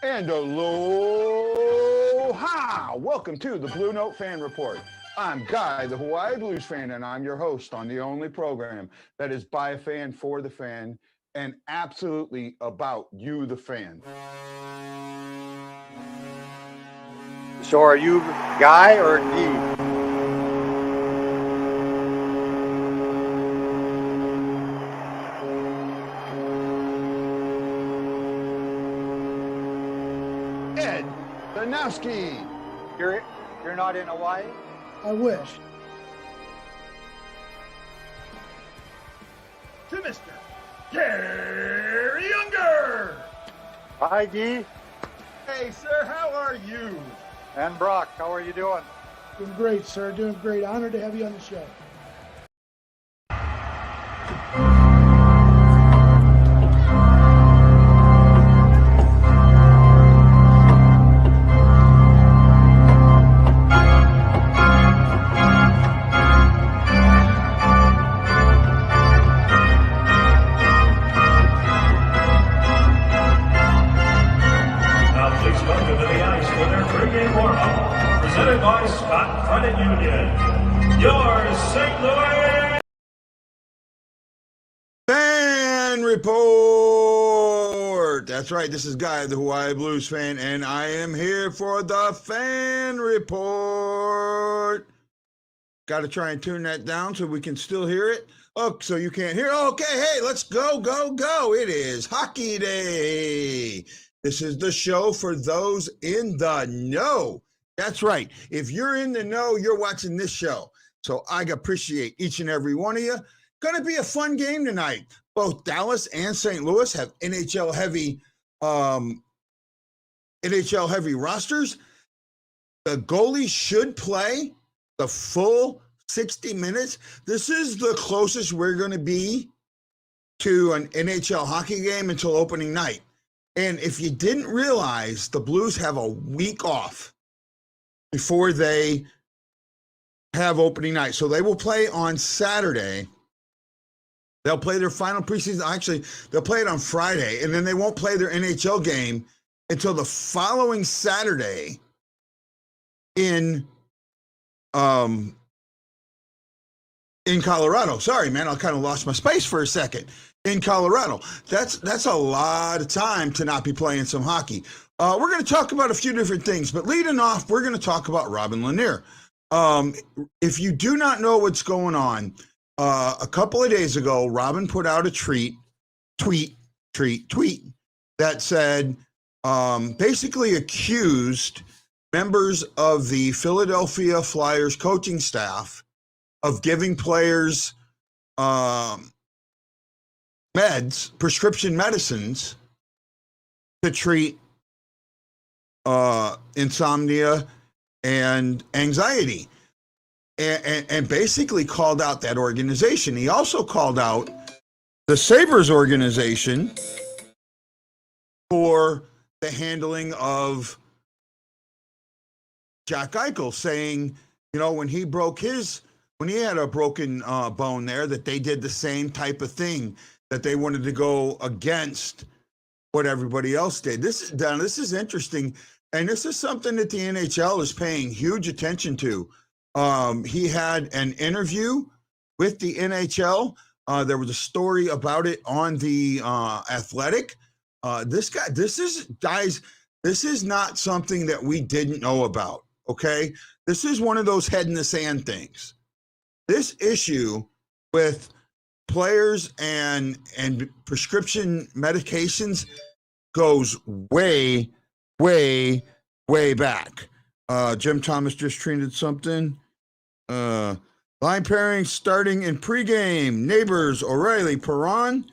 And aloha! Welcome to the BlueNote Fan Report. I'm Guy, the Hawaii Blues fan, and I'm your host on the only program that is by a fan, for the fan, and absolutely about you, the fan. So are you Guy or Guy? Ed Danowski. You're not in Hawaii? I wish. To Mr. Gary Younger. Hi, Guy. Hey, sir, how are you? And Brock, how are you doing? Doing great, sir. Doing great. Honored to have you on the show. Presented by Scott Credit Union, your St. Louis Fan Report. That's right. This is Guy, the Hawaii Blues fan, and I am here for the Fan Report. Got to try and tune that down so we can still hear it. Oh, so you can't hear? Okay, hey, let's go. It is hockey day. This is the show for those in the know. That's right. If you're in the know, you're watching this show. So I appreciate each and every one of you. Going to be a fun game tonight. Both Dallas and St. Louis have NHL heavy rosters. The goalies should play the full 60 minutes. This is the closest we're going to be to an NHL hockey game until opening night. And if you didn't realize, the Blues have a week off before they have opening night. So they will play on Saturday. They'll play their final preseason. Actually, they'll play it on Friday, and then they won't play their NHL game until the following Saturday in Colorado. Sorry, man, I kind of lost my space for a second. In Colorado. That's a lot of time to not be playing some hockey. We're going to talk about a few different things, but leading off, we're going to talk about Robin Lanier. If you do not know what's going on, a couple of days ago, Robin put out a tweet that said, basically accused members of the Philadelphia Flyers coaching staff of giving players prescription medicines to treat insomnia and anxiety, and basically called out that organization. He also called out the Sabres organization for the handling of Jack Eichel, saying, when he had a broken bone there, that they did the same type of thing, that they wanted to go against what everybody else did. This is interesting, and this is something that the NHL is paying huge attention to. He had an interview with the NHL. There was a story about it on the Athletic. This is not something that we didn't know about, okay? This is one of those head in the sand things. This issue with players and prescription medications goes way, way, way back. Jim Thomas just tweeted something. Line pairing starting in pregame. Neighbors O'Reilly Perron,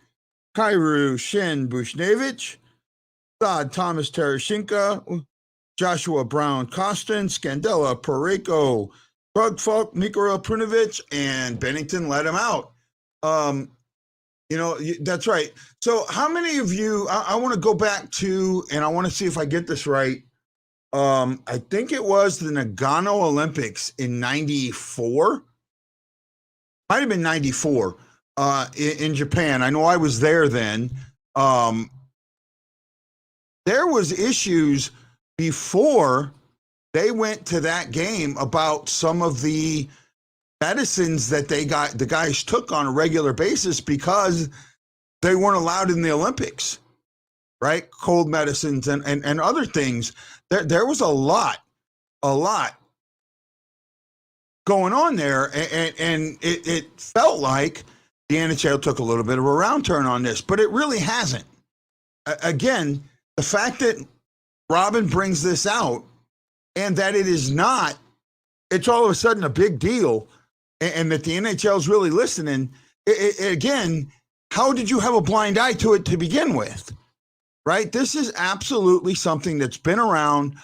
Kairu Shin Bushnevich, Todd Thomas Terashinka, Joshua Brown Costin, Scandella Pareko, Krugfolk, Mikhail Prunovich, and Bennington let him out. That's right. So how many of you, I want to go back to, and I want to see if I get this right. I think it was the Nagano Olympics in 94. Might have been 94 in Japan. I know I was there then. there was issues before they went to that game about some of the medicines that the guys took on a regular basis because they weren't allowed in the Olympics, right? Cold medicines and other things. There was a lot going on there, and it felt like the NHL took a little bit of a round turn on this, but it really hasn't. Again, the fact that Robin brings this out and that it's all of a sudden a big deal, and that the NHL is really listening. Again, how did you have a blind eye to it to begin with? Right? This is absolutely something that's been around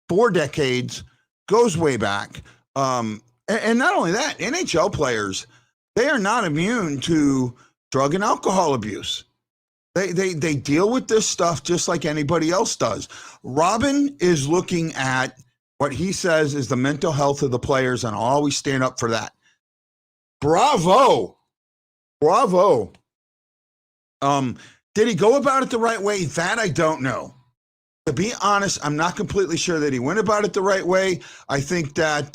for decades, goes way back. And not only that, NHL players, they are not immune to drug and alcohol abuse. They deal with this stuff just like anybody else does. Robin is looking at what he says is the mental health of the players, and I'll always stand up for that. Bravo. Did he go about it the right way? That I don't know. To be honest, I'm not completely sure that he went about it the right way. I think that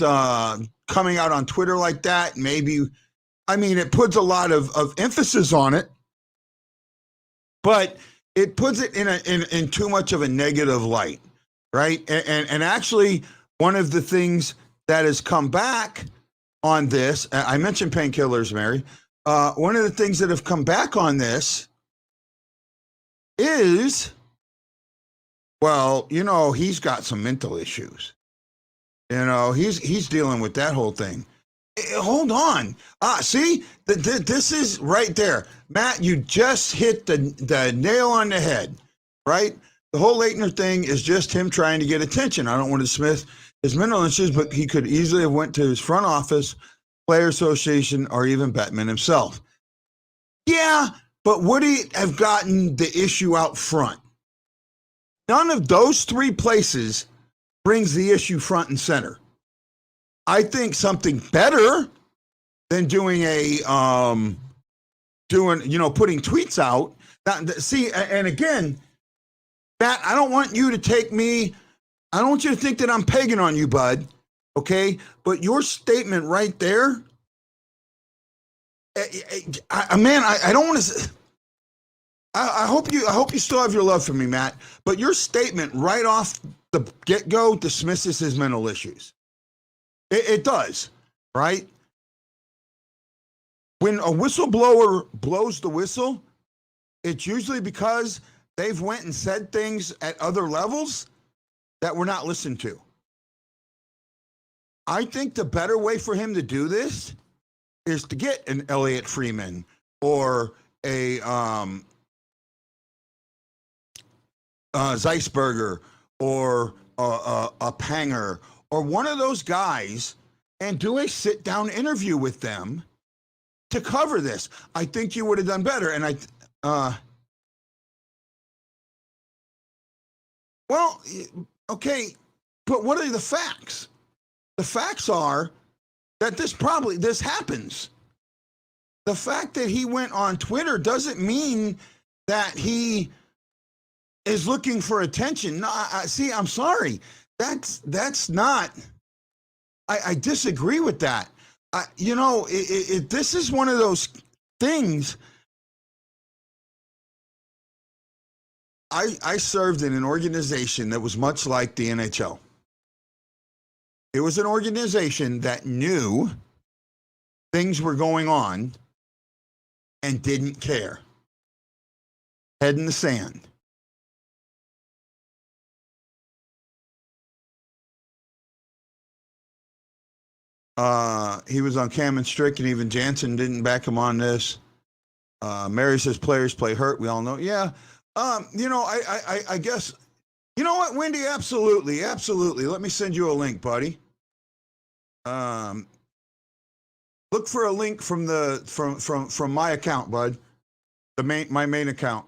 coming out on Twitter like that, it puts a lot of emphasis on it, but it puts it in too much of a negative light, right? And actually, one of the things that has come back on this, I mentioned painkillers, Mary. One of the things that have come back on this is, well, he's got some mental issues. He's dealing with that whole thing. Hold on. See, this is right there. Matt, you just hit the nail on the head, right? The whole Leitner thing is just him trying to get attention. I don't want to dismiss his mental issues, but he could easily have went to his front office, player association, or even Bettman himself. Yeah, but would he have gotten the issue out front? None of those three places brings the issue front and center. I think something better than doing putting tweets out. See, and again, Matt, I don't want you to I don't want you to think that I'm pegging on you, bud. Okay. But your statement right there, I don't want to. I hope you still have your love for me, Matt. But your statement right off the get-go dismisses his mental issues. It does, right? When a whistleblower blows the whistle, it's usually because they've went and said things at other levels that were not listened to. I think the better way for him to do this is to get an Elliot Freeman or a Zeisberger or a Panger or one of those guys and do a sit-down interview with them to cover this. I think you would have done better. And okay, but what are the facts? The facts are that this happens. The fact that he went on Twitter doesn't mean that he is looking for attention. No, I'm sorry. That's not, I disagree with that. This is one of those things. I served in an organization that was much like the NHL. It was an organization that knew things were going on and didn't care. Head in the sand. He was on Cam and Strick, and even Jansen didn't back him on this. Mary says players play hurt. We all know. Yeah. I guess, you know what, Wendy? Absolutely. Let me send you a link, buddy. Look for a link from my account, bud. My main account.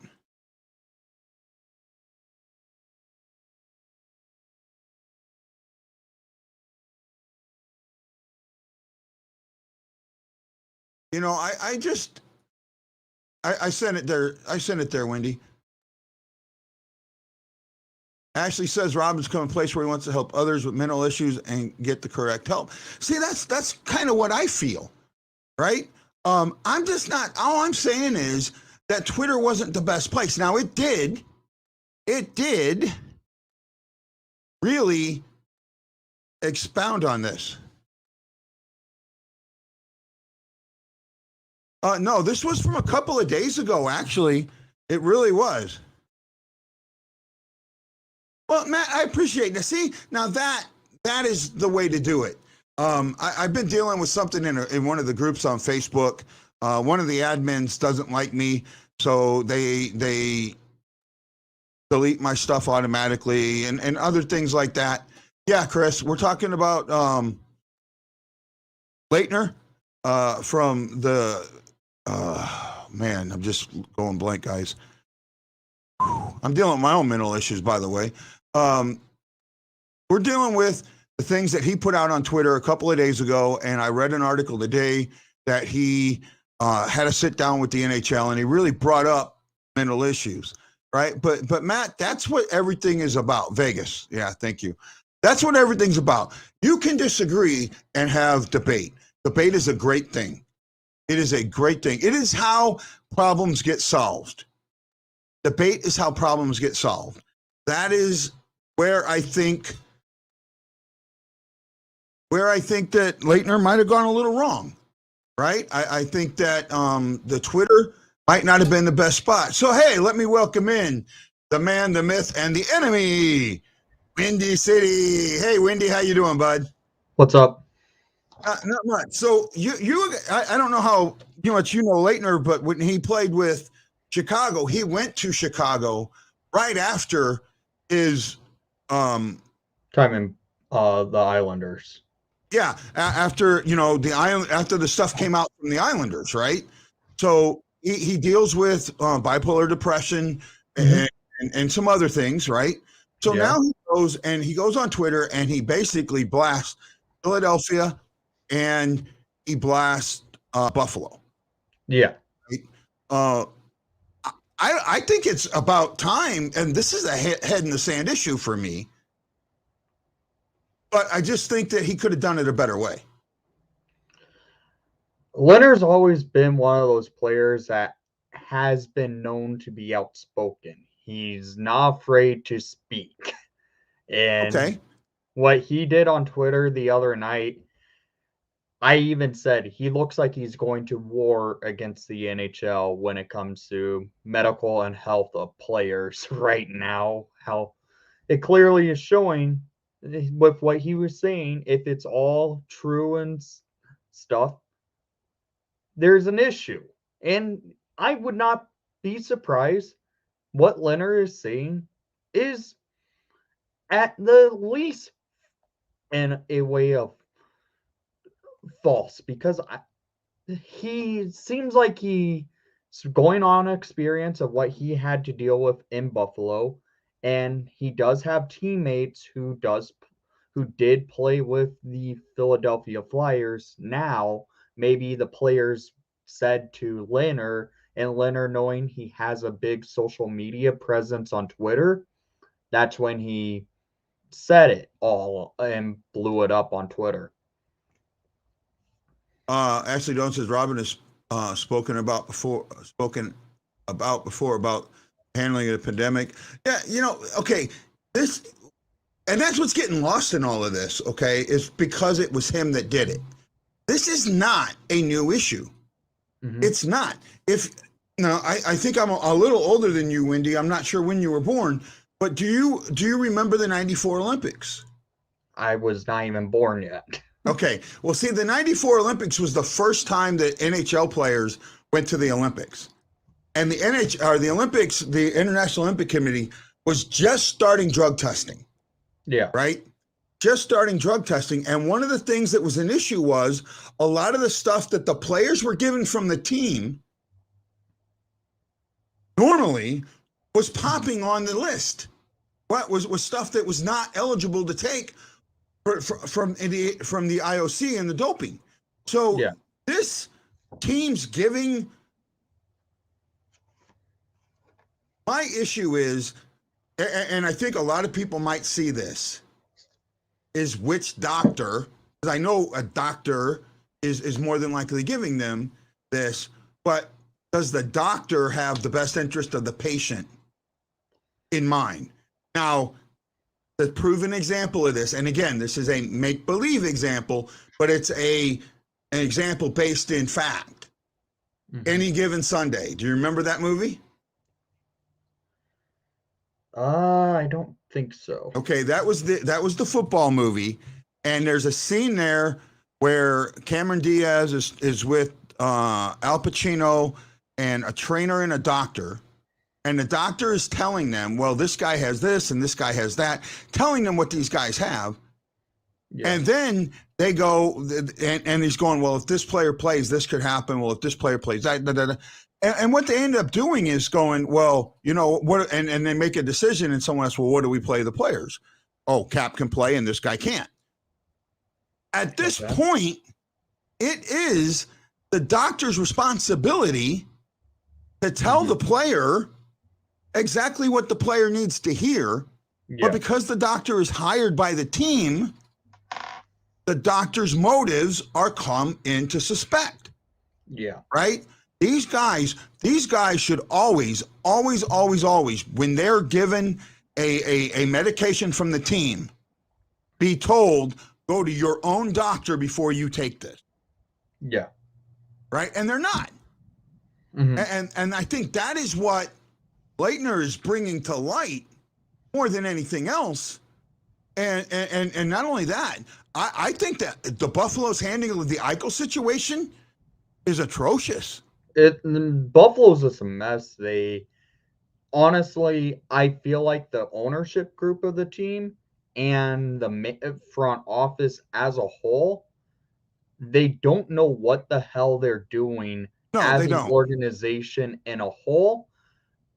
I sent it there. I sent it there, Wendy. Ashley says Robin's come a place where he wants to help others with mental issues and get the correct help. See, that's kind of what I feel, right? I'm just not. All I'm saying is that Twitter wasn't the best place. Now it did really expound on this. No, this was from a couple of days ago, actually. It really was. Well, Matt, I appreciate that. See, now that is the way to do it. I've been dealing with something in one of the groups on Facebook. One of the admins doesn't like me, so they delete my stuff automatically and other things like that. Yeah, Chris, we're talking about Leitner from the man, I'm just going blank, guys. I'm dealing with my own mental issues, by the way. We're dealing with the things that he put out on Twitter a couple of days ago, and I read an article today that he had a sit down with the NHL, and he really brought up mental issues, right? But Matt, that's what everything is about. Vegas, yeah, thank you. That's what everything's about. You can disagree and have debate. Debate is a great thing. It is a great thing. It is how problems get solved. Debate is how problems get solved. That is where I think that Leitner might have gone a little wrong, right? I think that the Twitter might not have been the best spot. So, hey, let me welcome in the man, the myth, and the enemy, Windy City. Hey, Windy, how you doing, bud? What's up? Not much. So I don't know how much you know Leitner, but when he played with Chicago, he went to Chicago right after his Time in the Islanders. Yeah, after after the stuff came out from the Islanders, right? So he deals with bipolar depression and some other things, right? So now he goes on Twitter and he basically blasts Philadelphia and he blasts Buffalo. Yeah. Right? I think it's about time, and this is a head in the sand issue for me. But I just think that he could have done it a better way. Leonard's always been one of those players that has been known to be outspoken. He's not afraid to speak. And what he did on Twitter the other night, I even said he looks like he's going to war against the NHL when it comes to medical and health of players right now. How it clearly is showing with what he was saying, if it's all true and stuff, there's an issue. And I would not be surprised what Leonard is saying is at the least in a way of false, because he seems like he's going on experience of what he had to deal with in Buffalo. And he does have teammates who did play with the Philadelphia Flyers. Now, maybe the players said to Leonard, and Leonard, knowing he has a big social media presence on Twitter, that's when he said it all and blew it up on Twitter. Ashley Doan says Robin has spoken about before about handling the pandemic. Yeah, okay, this, and that's what's getting lost in all of this, okay, is because it was him that did it. This is not a new issue. It's not. I think I'm a little older than you, Wendy. I'm not sure when you were born, but do you remember the 94 Olympics? I was not even born yet. Okay. Well, see, the 94 Olympics was the first time that NHL players went to the Olympics. And the Olympics, the International Olympic Committee, was just starting drug testing. Yeah. Right? Just starting drug testing. And one of the things that was an issue was a lot of the stuff that the players were given from the team normally was popping on the list. What was stuff that was not eligible to take from the IOC and the doping. So this team's giving. My issue is and I think a lot of people might see this, is which doctor, because I know a doctor is more than likely giving them this, but does the doctor have the best interest of the patient in mind? Now, the proven example of this, and again, this is a make-believe example, but it's an example based in fact. Any Given Sunday. Do you remember that movie? I don't think so. Okay, that was the football movie, and there's a scene there where Cameron Diaz is with Al Pacino and a trainer and a doctor, and the doctor is telling them, well, this guy has this and this guy has that, telling them what these guys have. Yeah. And then they go, and he's going, well, if this player plays, this could happen. Well, if this player plays, that. And what they end up doing is going, well, you know, what, and they make a decision, and someone asks, well, what do we play the players? Oh, Cap can play, and this guy can't. At this point, it is the doctor's responsibility to tell the player exactly what the player needs to hear. Yeah. But because the doctor is hired by the team, the doctor's motives are come into suspect. Yeah. Right? These guys should always, when they're given a medication from the team, be told, go to your own doctor before you take this. Yeah. Right? And they're not. And I think that is what Leitner is bringing to light more than anything else. And not only that, I think that the Buffalo's handling of the Eichel situation is atrocious. Buffalo's just a mess. Honestly, I feel like the ownership group of the team and the front office as a whole, they don't know what the hell they're doing as an organization in a whole.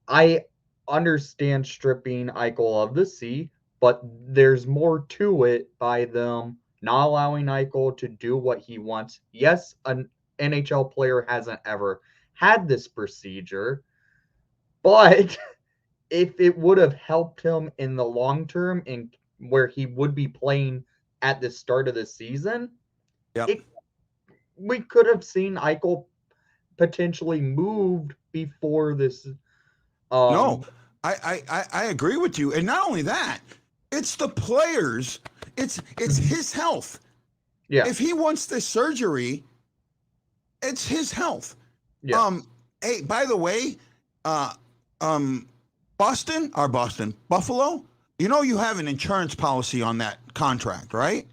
I understand stripping Eichel of the C, but there's more to it by them not allowing Eichel to do what he wants. Yes, an NHL player hasn't ever had this procedure, but if it would have helped him in the long term and where he would be playing at the start of the season, we could have seen Eichel potentially moved before this. No, I agree with you. And not only that, it's the players. It's his health. Yeah. If he wants this surgery, it's his health. Yeah. Hey, by the way, Buffalo, you know you have an insurance policy on that contract, right?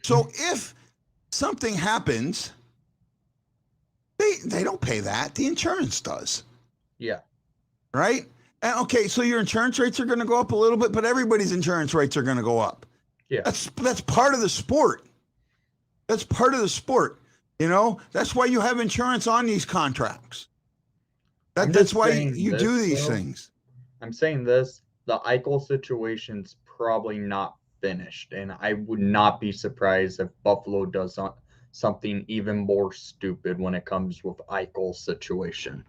So if something happens, they don't pay that. The insurance does. Yeah. Right? And okay, so your insurance rates are going to go up a little bit, but everybody's insurance rates are going to go up. Yeah. That's part of the sport. That's part of the sport. You know, that's why you have insurance on these contracts. That's why you do these things. I'm saying this, the Eichel situation's probably not finished, and I would not be surprised if Buffalo does something even more stupid when it comes with Eichel's situation.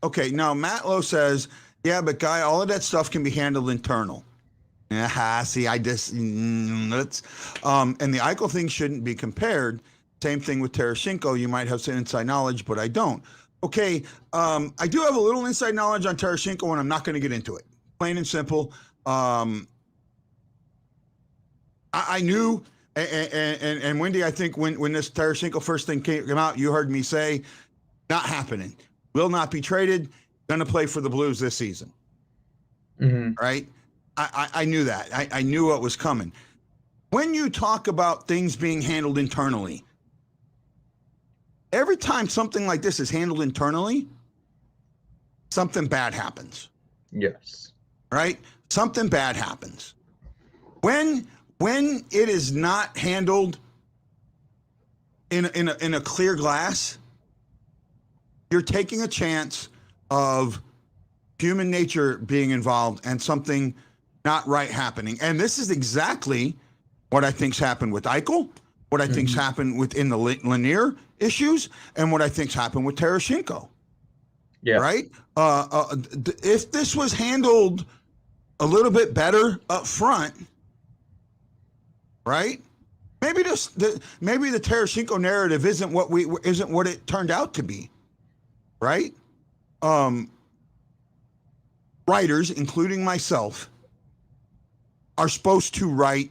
Okay, now Matt Lowe says, yeah, but Guy, all of that stuff can be handled internal. See, I just, and the Eichel thing shouldn't be compared. Same thing with Tarasenko. You might have some inside knowledge, but I don't. Okay, I do have a little inside knowledge on Tarasenko, and I'm not going to get into it. Plain and simple. I knew, and Wendy, I think when this Tarasenko first thing came out, you heard me say, not happening. Will not be traded. Going to play for the Blues this season. Right? I knew that. I knew what was coming. When you talk about things being handled internally, every time something like this is handled internally, something bad happens. Yes. Right? Something bad happens. When it is not handled in a clear glass, you're taking a chance of human nature being involved and something not right happening. And this is exactly what I think's happened with Eichel, what I think's happened within the Lanier issues, and what I think's happened with Tarasenko. Yeah. Right? If this was handled a little bit better up front, right? Maybe maybe the Tarasenko narrative isn't what it turned out to be, right? Writers, including myself, are supposed to write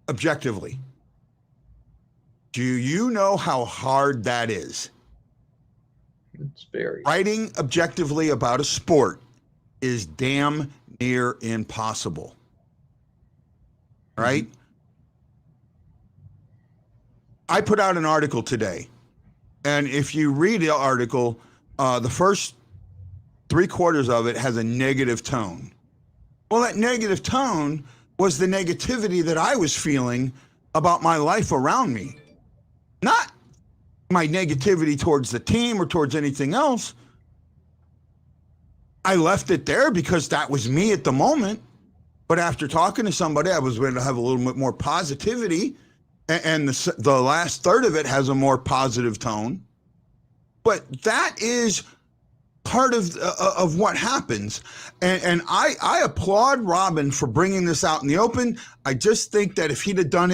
objectively. Do you know how hard that is? It's very. Writing objectively about a sport is damn near impossible. Right? I put out an article today, and if you read the article, the first 3/4 of it has a negative tone. Well, that negative tone was the negativity that I was feeling about my life around me. Not my negativity towards the team or towards anything else. I left it there because that was me at the moment. But after talking to somebody, I was going to have a little bit more positivity. And the last third of it has a more positive tone. But that is part of what happens. And I applaud Robin for bringing this out in the open. I just think that if he'd have done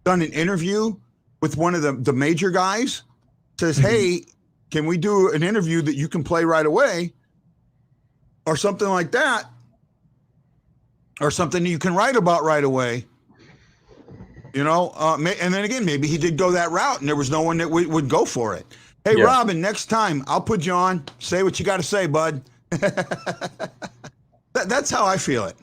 an interview with one of the major guys, says, hey, can we do an interview that you can play right away? Or something like that. Or something you can write about right away. You know, and then again, maybe he did go that route and there was no one that would go for it. Hey, yeah. Robin, next time I'll put you on. Say what you got to say, bud. That's how I feel it.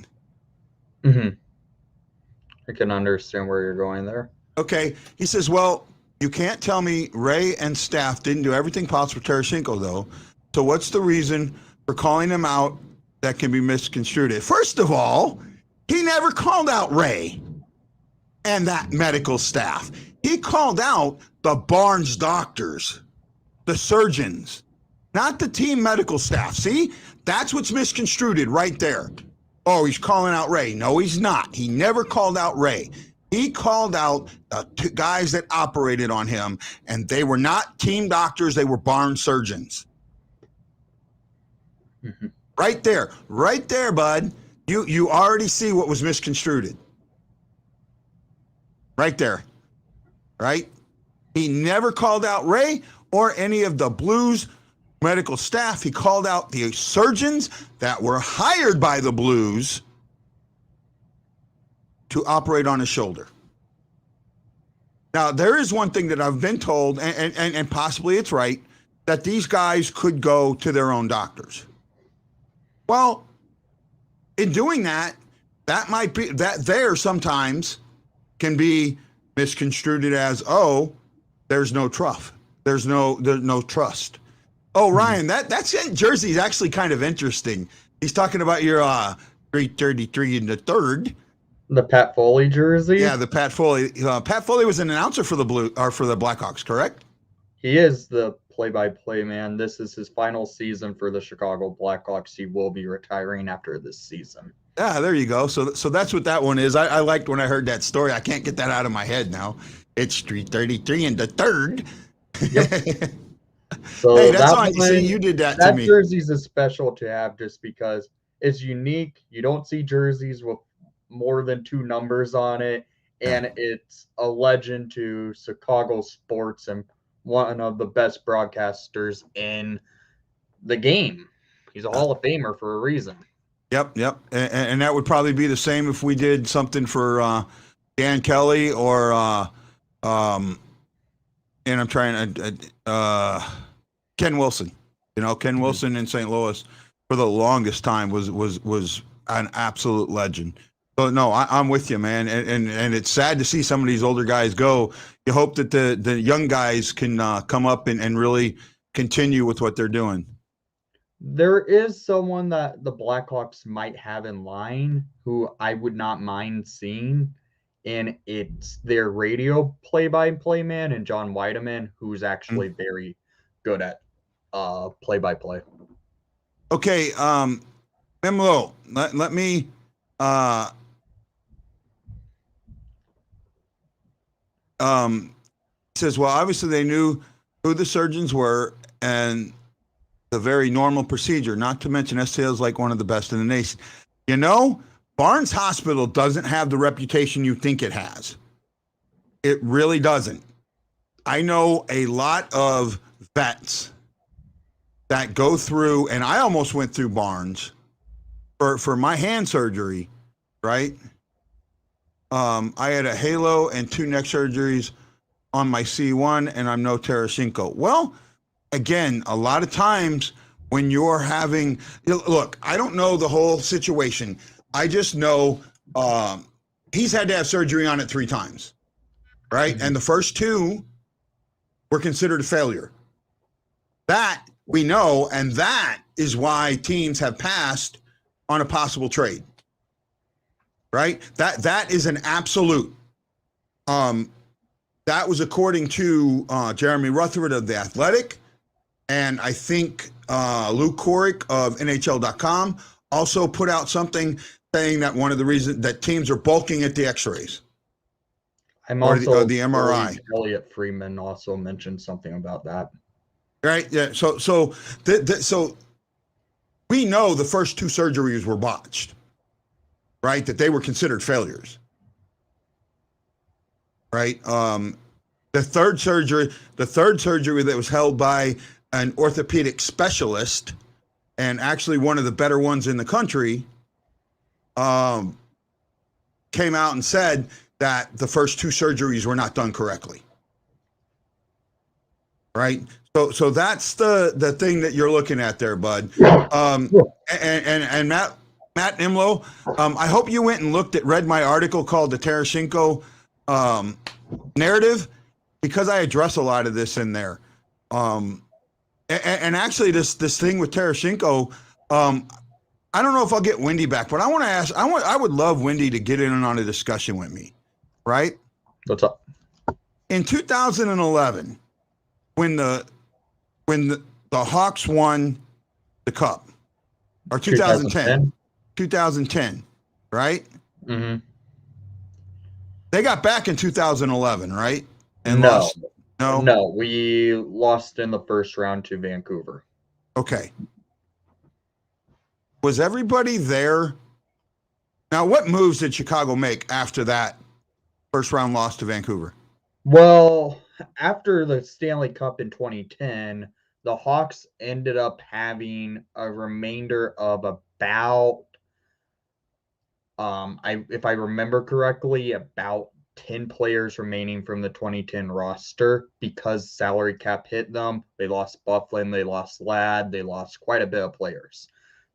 I can understand where you're going there. Okay. He says, well, you can't tell me Ray and staff didn't do everything possible for Tarasenko, though. So what's the reason for calling him out that can be misconstrued? First of all, he never called out Ray and that medical staff. He called out the Barnes doctors, the surgeons, not the team medical staff. See, that's what's misconstrued right there. Oh, he's calling out Ray. No, he's not. He never called out Ray. He called out the guys that operated on him, and they were not team doctors. They were Barnes surgeons. Right there, bud. You already see what was misconstrued. Right there, right? He never called out Ray or any of the Blues medical staff. He called out the surgeons that were hired by the Blues to operate on his shoulder. Now, there is one thing that I've been told, and possibly it's right, that these guys could go to their own doctors. Well, in doing that, that might be that there sometimes can be misconstrued as, oh, there's no trust. There's no trust. Oh, Ryan, that's jersey is actually kind of interesting. He's talking about your 333 and the third. The Pat Foley jersey? Yeah, the Pat Foley. Pat Foley was an announcer for the Blackhawks, correct? He is the play-by-play man. This is his final season for the Chicago Blackhawks. He will be retiring after this season. Yeah, there you go. So that's what that one is. I liked when I heard that story. I can't get that out of my head now. It's 333 and the third. Yep. So hey, that's fine. See, you did that to me. That jersey's is special to have just because it's unique. You don't see jerseys with more than 2 numbers on it, and it's a legend to Chicago sports and one of the best broadcasters in the game. He's a Hall of Famer for a reason. Yep. And that would probably be the same if we did something for Dan Kelly or and I'm trying to Ken Wilson. You know, Ken Wilson in St. Louis for the longest time was an absolute legend. So no, I'm with you, man. And it's sad to see some of these older guys go. You hope that the young guys can come up and really continue with what they're doing. There is someone that the Blackhawks might have in line who I would not mind seeing, and it's their radio play-by-play man and John Weideman, who's actually very good at play-by-play. Okay, Mimlo, let me says, well, obviously they knew who the surgeons were, and a very normal procedure, not to mention STL is like one of the best in the nation. You know, Barnes Hospital doesn't have the reputation you think it has. It really doesn't. I know a lot of vets that go through, and I almost went through Barnes for my hand surgery, right? I had a halo and 2 neck surgeries on my C1, and I'm no Tarasenko. Well, again, a lot of times when you're having, look, I don't know the whole situation. I just know he's had to have surgery on it 3 times, right? Mm-hmm. And the first 2 were considered a failure. That we know, and that is why teams have passed on a possible trade, right? That is an absolute. That was according to Jeremy Rutherford of The Athletic, and I think Luke Korick of NHL.com also put out something saying that one of the reasons that teams are bulking at the X-rays. I'm also the MRI. Elliot Freeman also mentioned something about that. Right. Yeah. So we know the first 2 surgeries were botched, right? That they were considered failures. Right. The third surgery that was held by an orthopedic specialist, and actually one of the better ones in the country, came out and said that the first 2 surgeries were not done correctly. Right. So that's the thing that you're looking at there, bud. And Matt Nimlo, I hope you went and read my article called The Tarasenko Narrative, because I address a lot of this in there. And actually this thing with Tarasenko, I don't know if I'll get Wendy back, but I want to ask, I would love Wendy to get in on a discussion with me, right? What's up? In 2011, when the Hawks won the Cup, or 2010, right? Mm-hmm. They got back in 2011, right? And no, lost. No, we lost in the first round to Vancouver. Okay. Was everybody there? Now, what moves did Chicago make after that first round loss to Vancouver? Well, after the Stanley Cup in 2010, the Hawks ended up having a remainder of about, if I remember correctly, about 10 players remaining from the 2010 roster, because salary cap hit them. They lost Bufflin, they lost Ladd, they lost quite a bit of players.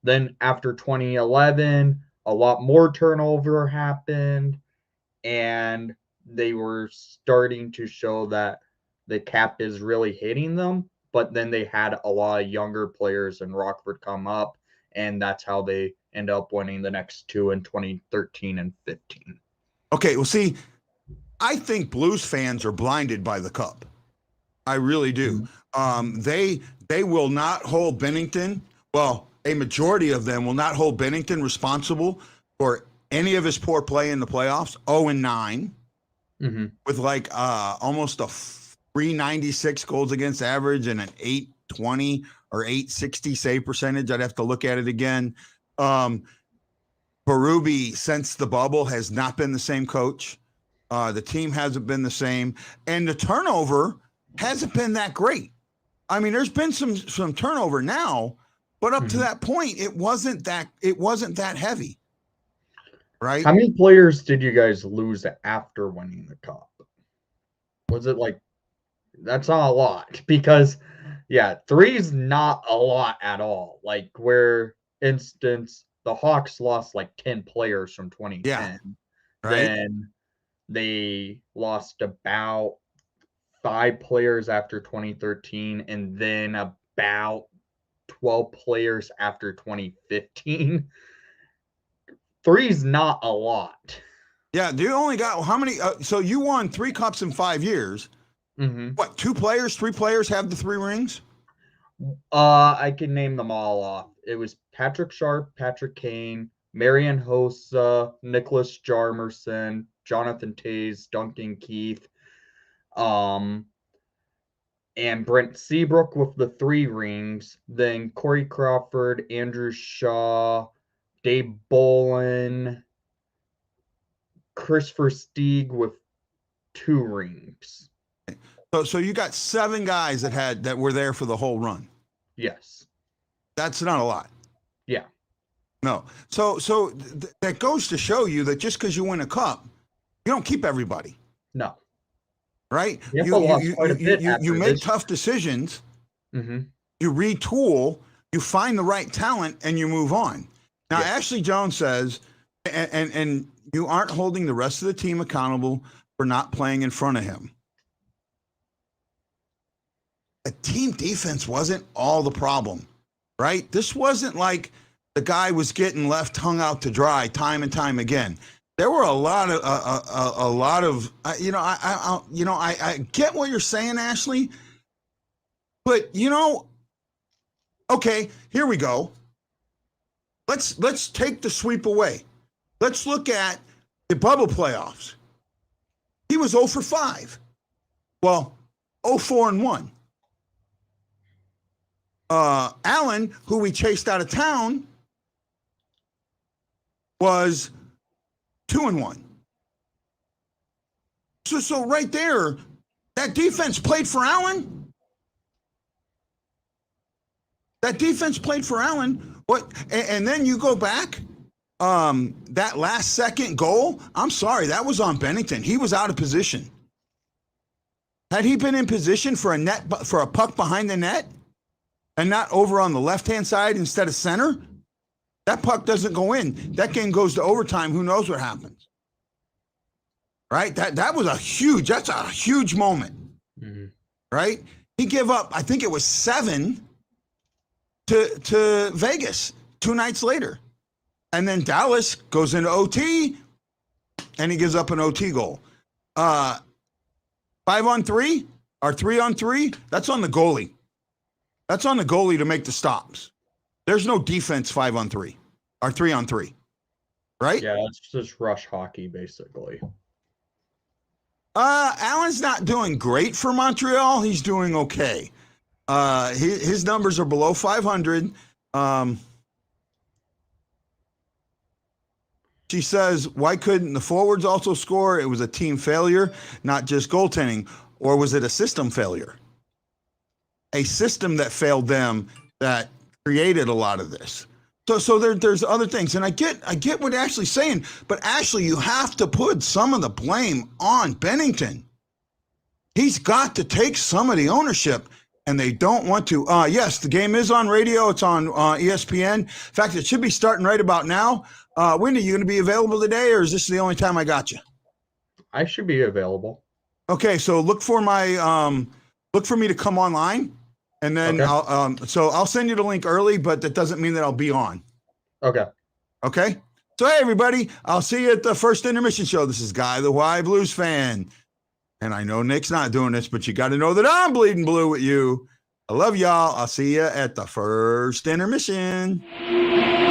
Then after 2011, a lot more turnover happened, and they were starting to show that the cap is really hitting them. But then they had a lot of younger players and Rockford come up, and that's how they end up winning the next 2 in 2013 and 15. Okay, well, see, I think Blues fans are blinded by the Cup. I really do. They will not hold Bennington. Well, a majority of them will not hold Bennington responsible for any of his poor play in the playoffs. 0-9, with like almost a 396 goals against average and an 820 or 860 save percentage. I'd have to look at it again. Berube, since the bubble, has not been the same coach. The team hasn't been the same, and the turnover hasn't been that great. I mean, there's been some turnover now, but up to that point, it wasn't that heavy, right? How many players did you guys lose after winning the Cup? Was it like, that's not a lot, because 3 is not a lot at all. Like, where instance the Hawks lost like 10 players from 2010, right? Then they lost about 5 players after 2013, and then about 12 players after 2015. 3 is not a lot. Yeah, you only got how many? So you won 3 cups in 5 years. What, 2 players, 3 players have the 3 rings? I can name them all off. It was Patrick Sharp, Patrick Kane, Marian Hossa, Nicholas Jarmerson, Jonathan Toews, Duncan Keith, and Brent Seabrook with the 3 rings. Then Corey Crawford, Andrew Shaw, Dave Bolin, Christopher Stieg with 2 rings. So you got 7 guys that were there for the whole run. Yes. That's not a lot. Yeah. No. So that goes to show you that just because you win a cup, you don't keep everybody. No. Right? You make tough decisions. Mm-hmm. You retool. You find the right talent, and you move on. Now, Yeah. Ashley Jones says, and you aren't holding the rest of the team accountable for not playing in front of him. A team defense wasn't all the problem, right? This wasn't like the guy was getting left hung out to dry time and time again. There were a lot of I get what you're saying, Ashley, but okay, here we go. Let's take the sweep away. Let's look at the bubble playoffs. He was 0 for 5. Well, 0-4-1. Allen, who we chased out of town, was 2-1. So right there, that defense played for Allen. That defense played for Allen. What? And then you go back. That last second goal, I'm sorry, that was on Bennington. He was out of position. Had he been in position for a puck behind the net and not over on the left-hand side instead of center, that puck doesn't go in. That game goes to overtime. Who knows what happens? Right? That's a huge moment. Mm-hmm. Right? He gave up, I think it was 7 to Vegas 2 nights later. And then Dallas goes into OT and he gives up an OT goal. 5-on-3 or 3-on-3, that's on the goalie. That's on the goalie to make the stops. There's no defense 5-on-3 or 3-on-3, right? Yeah, it's just rush hockey, basically. Allen's not doing great for Montreal. He's doing okay. His numbers are below 500. She says, why couldn't the forwards also score? It was a team failure, not just goaltending. Or was it a system failure? A system that failed them that created a lot of this. So there's other things. And I get what Ashley's saying, but Ashley, you have to put some of the blame on Bennington. He's got to take some of the ownership, and they don't want to. Yes, the game is on radio. It's on ESPN. In fact, it should be starting right about now. Wendy, you going to be available today, or is this the only time I got you? I should be available. Okay, so look for me to come online, and then Okay. I'll send you the link early, but that doesn't mean that I'll be on. Okay. Okay. So hey, everybody, I'll see you at the first intermission show. This is Guy the Y Blues fan, and I know Nick's not doing this, but you got to know that I'm bleeding blue with you. I love y'all. I'll see you at the first intermission.